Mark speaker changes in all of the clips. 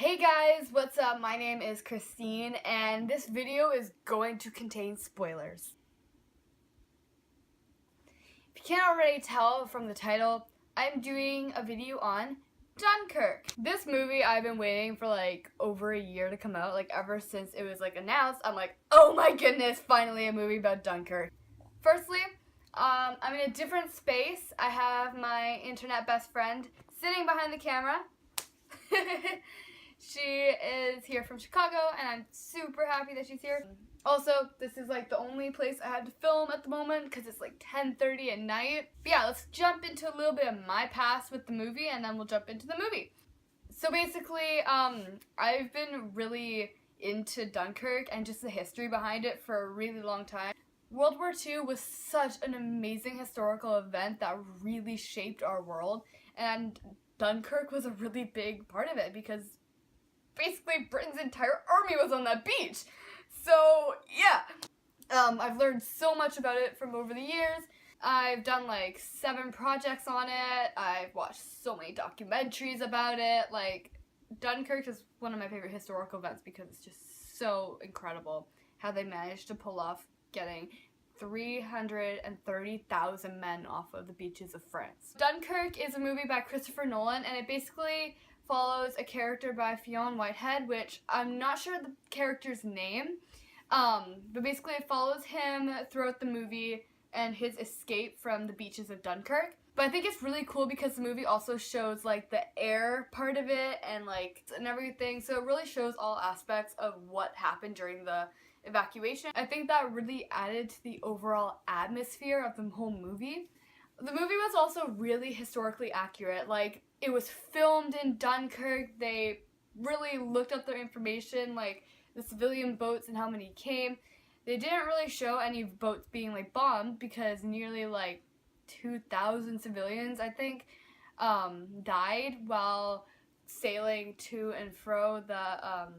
Speaker 1: Hey guys, what's up? My name is Christine, and this video is going to contain spoilers. If you can't already tell from the title, I'm doing a video on Dunkirk. This movie I've been waiting for like over a year to come out, like ever since it was like announced. I'm like, oh my goodness, finally a movie about Dunkirk. Firstly, I'm in a different space. I have my internet best friend sitting behind the camera. She is here from Chicago, and I'm super happy that she's here. Also, this is like the only place I have to film at the moment because it's like 10:30 at night. But yeah, let's jump into a little bit of my past with the movie, and then we'll jump into the movie. So basically, I've been really into Dunkirk and just the history behind it for a really long time. World War II was such an amazing historical event that really shaped our world, and Dunkirk was a really big part of it because basically Britain's entire army was on that beach. So yeah, I've learned so much about it from over the years. I've done like 7 projects on it. I've watched so many documentaries about it. Like, Dunkirk is one of my favorite historical events because it's just so incredible how they managed to pull off getting 330,000 men off of the beaches of France. Dunkirk is a movie by Christopher Nolan, and it basically follows a character by Fionn Whitehead, which I'm not sure the character's name, but basically it follows him throughout the movie and his escape from the beaches of Dunkirk. But I think it's really cool because the movie also shows like the air part of it and everything, so it really shows all aspects of what happened during the evacuation. I think that really added to the overall atmosphere of the whole movie. The movie was also really historically accurate. Like, it was filmed in Dunkirk. They really looked up their information, like the civilian boats and how many came. They didn't really show any boats being like bombed because nearly like 2,000 civilians, I think, died while sailing to and fro the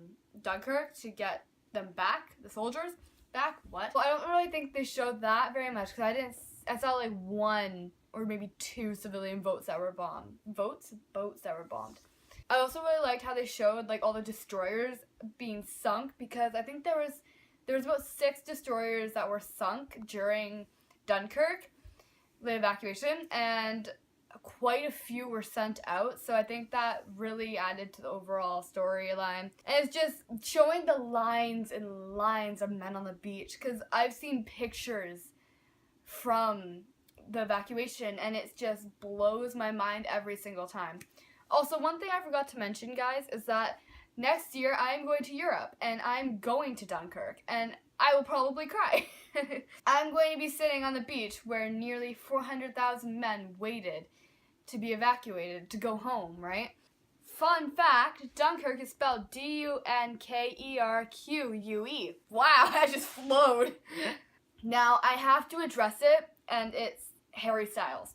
Speaker 1: Dunkirk to get them back, the soldiers back. What? Well, I don't really think they showed that very much because I saw like 1 or maybe 2 civilian boats that were bombed. Boats that were bombed. I also really liked how they showed like all the destroyers being sunk because I think there was about 6 destroyers that were sunk during Dunkirk, the evacuation, and quite a few were sent out, so I think that really added to the overall storyline. And it's just showing the lines and lines of men on the beach, because I've seen pictures from the evacuation and it just blows my mind every single time. Also, one thing I forgot to mention, guys, is that next year I am going to Europe and I'm going to Dunkirk and I will probably cry. I'm going to be sitting on the beach where nearly 400,000 men waited to be evacuated to go home, right? Fun fact, Dunkirk is spelled D-U-N-K-E-R-Q-U-E. Wow, I just flowed. Now, I have to address it, and it's Harry Styles.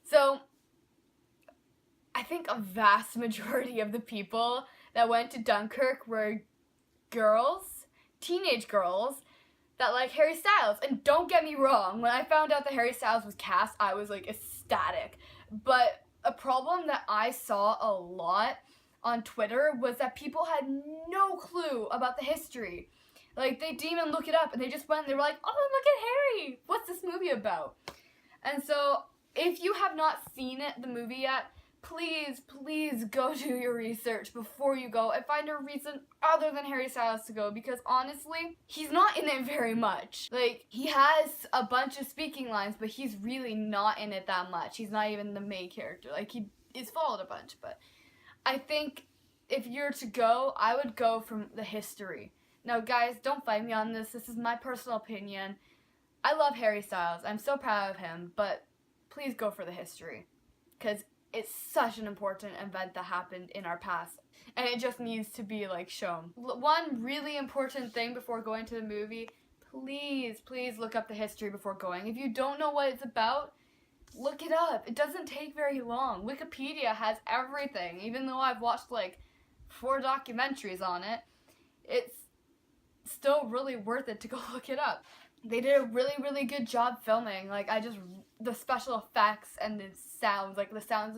Speaker 1: So, I think a vast majority of the people that went to Dunkirk were girls, teenage girls, that like Harry Styles. And don't get me wrong, when I found out that Harry Styles was cast, I was like ecstatic. But a problem that I saw a lot on Twitter was that people had no clue about the history. Like, they didn't even look it up, and they just went and they were like, oh, look at Harry! What's this movie about? And so, if you have not seen the movie yet, please go do your research before you go and find a reason other than Harry Styles to go, because honestly, he's not in it very much. Like, he has a bunch of speaking lines, but he's really not in it that much. He's not even the main character. Like, he is followed a bunch, but I think if you're to go, I would go from the history. Now, guys, don't fight me on this. This is my personal opinion. I love Harry Styles. I'm so proud of him, but please go for the history, because it's such an important event that happened in our past, and it just needs to be like shown. One really important thing before going to the movie, please look up the history before going. If you don't know what it's about, look it up. It doesn't take very long. Wikipedia has everything. Even though I've watched like 4 documentaries on it, it's still really worth it to go look it up. They did a really good job filming. Like, the special effects and the sounds of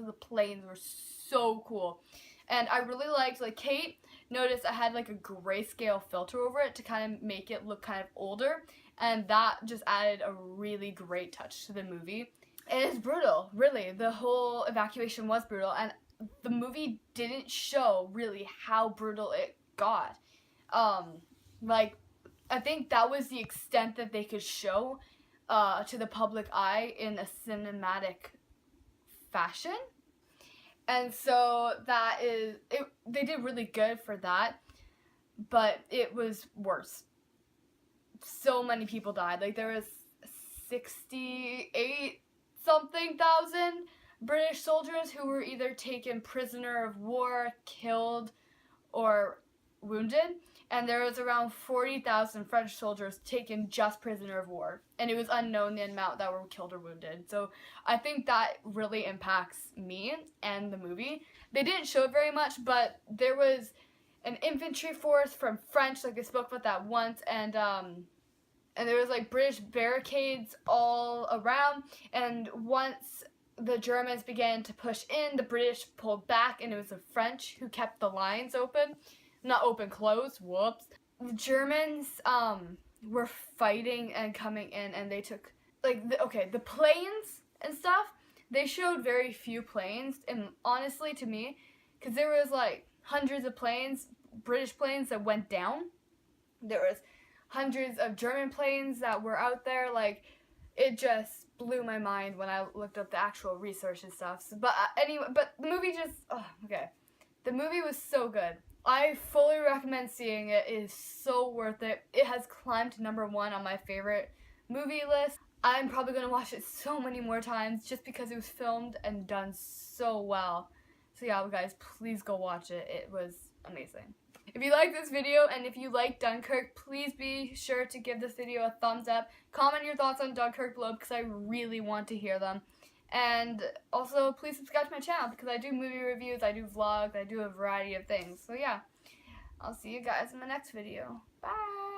Speaker 1: the planes were so cool. And I really liked, like, Kate noticed I had like a grayscale filter over it to kind of make it look kind of older, and that just added a really great touch to the movie. It is brutal, really. The whole evacuation was brutal, and the movie didn't show really how brutal it got. Like, I think that was the extent that they could show to the public eye in a cinematic fashion. And so that is it. They did really good for that, but it was worse. So many people died. Like, there was 68 something thousand British soldiers who were either taken prisoner of war, killed, or wounded. And there was around 40,000 French soldiers taken just prisoner of war. And it was unknown the amount that were killed or wounded. So I think that really impacts me and the movie. They didn't show it very much, but there was an infantry force from French, like they spoke about that once, and there was like British barricades all around, and once the Germans began to push in, the British pulled back, and it was the French who kept the lines open. Not open, closed, whoops. The Germans were fighting and coming in, and they took, like, the planes and stuff, they showed very few planes, and honestly, to me, because there was, like, hundreds of planes, British planes that went down. There was hundreds of German planes that were out there. Like, it just blew my mind when I looked up the actual research and stuff. So, but anyway, but the movie just, the movie was so good. I fully recommend seeing it. It is so worth it. It has climbed to #1 on my favorite movie list. I'm probably going to watch it so many more times just because it was filmed and done so well. So yeah, guys, please go watch it. It was amazing. If you like this video and if you like Dunkirk, please be sure to give this video a thumbs up. Comment your thoughts on Dunkirk below because I really want to hear them. And also, please subscribe to my channel because I do movie reviews, I do vlogs, I do a variety of things. So yeah, I'll see you guys in the next video. Bye!